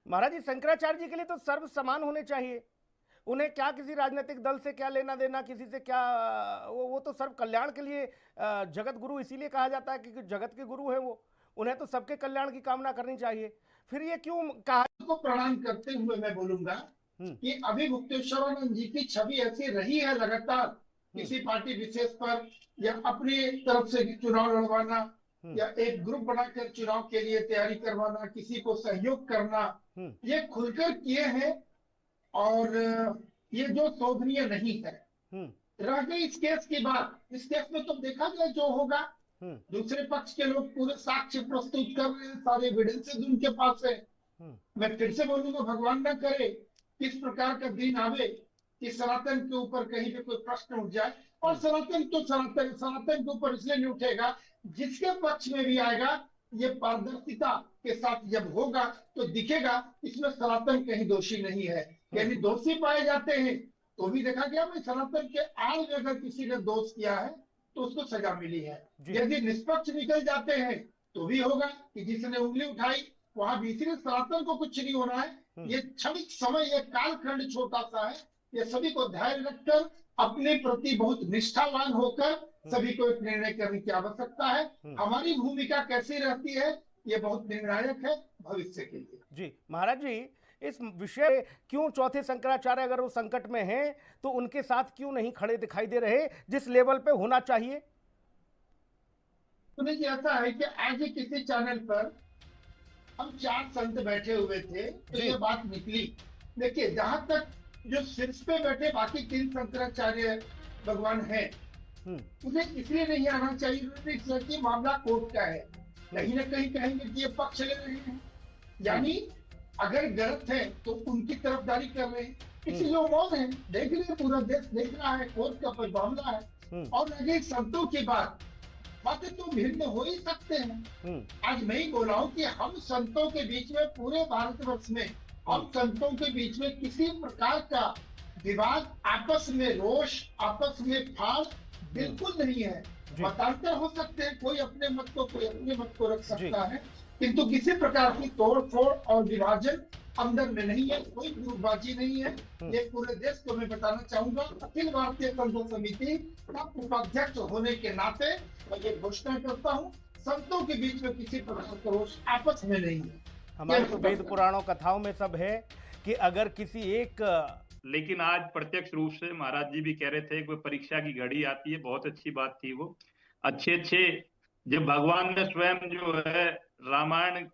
महाराज जी, शंकराचार्य जी के लिए तो सर्व समान होने चाहिए। उन्हें क्या किसी राजनीतिक दल से क्या लेना देना, किसी से क्या, वो तो सर्व कल्याण के लिए जगत गुरु इसीलिए कहा जाता है क्योंकि जगत के गुरु है वो। उन्हें तो सबके कल्याण की कामना करनी चाहिए। फिर ये क्यों कहा? को प्रणाम करते हुए मैं बोलूंगा हम्म। कि अभी गुप्तेश्वरानंद जी की छवि ऐसी रही है लगातार, हम्म। किसी पार्टी विशेष पर या अपनी तरफ से चुनाव लड़वाना हम्म। या एक ग्रुप बनाकर चुनाव के लिए तैयारी करवाना, किसी को सहयोग करना, हम्म। ये खुलकर किए हैं। और ये जो शोभनीय नहीं है। हम्म। रह गई इस केस की बात, इस केस में तो देखा गया जो होगा। हम्म। दूसरे पक्ष के लोग पूरे साक्ष्य प्रस्तुत कर रहे हैं, सारे एविडेंसेस उनके पास है। हम्म। मैं फिर से बोलूंगा, भगवान न करे किस प्रकार का दिन आवे कि सनातन के ऊपर कहीं पे कोई प्रश्न उठ जाए। और हम्म। सनातन तो सनातन सनातन के ऊपर इसलिए नहीं उठेगा, जिसके पक्ष में भी आएगा ये पारदर्शिता के साथ जब होगा तो दिखेगा इसमें सनातन कहीं दोषी नहीं है। हम्म। यदि दोषी पाए जाते हैं तो भी देखा गया भाई, सनातन के आड़ में अगर किसी ने दोष किया है तो उसको सजा मिली है। जी। यदि निष्पक्ष निकल जाते हैं तो भी होगा कि जिसने उंगली उठाई वहां भी, इसलिए सनातन को कुछ नहीं होना है। हम्म। ये क्षणिक समय, ये कालखंड छोटा सा है। ये सभी को धैर्य रखकर अपने प्रति बहुत निष्ठावान होकर हम्म। सभी को एक निर्णय करने की आवश्यकता है। हम्म। हमारी भूमिका कैसी रहती है ये बहुत निर्णायक है भविष्य के लिए। जी महाराज जी, इस विषय क्यों चौथे शंकराचार्य अगर वो संकट में हैं तो उनके साथ क्यों नहीं खड़े दिखाई दे रहे जिस लेवल पे होना चाहिए? सुनिए जी, ऐसा है कि आज ही किसी चैनल पर हम 4 संत बैठे हुए थे तो जी। ये बात निकली। देखिए, जहां तक जो शीर्ष पे बैठे बाकी 3 शंकराचार्य भगवान है, हम्म। उन्हें इसलिए नहीं आना चाहिए, उन्होंने इसलिए कि मामला कोर्ट का है। कहीं ना कहीं कहेंगे कि ये पक्ष ले रहे हैं, यानी अगर गलत है तो उनकी तरफदारी कर रहे हैं, इसलिए वो मौन है। देख रहे हैं, पूरा देश देख रहा है, कोर्ट का मामला है। और अगर संतों की बातें तो भिन्न हो ही सकते हैं। आज मैं ही बोला हूं कि हम संतों के बीच में, पूरे भारतवर्ष में हम संतों के बीच में किसी प्रकार का विवाद, आपस में रोष, आपस में फाड़ बिल्कुल नहीं है। मतांतर हो सकते हैं, कोई अपने मत को, कोई अपने मत को रख सकता है, किंतु किसी प्रकार की तोड़ फोड़ और विभाजन अंदर में नहीं है, कोई ग्रुपबाजी नहीं है। ये पूरे देश को मैं बताना चाहूंगा, अखिल भारतीय संत समिति का उपाध्यक्ष होने के नाते मैं ये घोषणा करता हूँ, संतों के बीच में किसी प्रकार का रोष आपस में नहीं है। हमारे तो वेद पुराणों कथाओं में सब है कि अगर किसी एक, लेकिन आज प्रत्यक्ष रूप से महाराज जी भी कह रहे थे कि परीक्षा की घड़ी आती है, बहुत अच्छी बात थी वो। अच्छे जब भगवान ने स्वयं जो है रामायण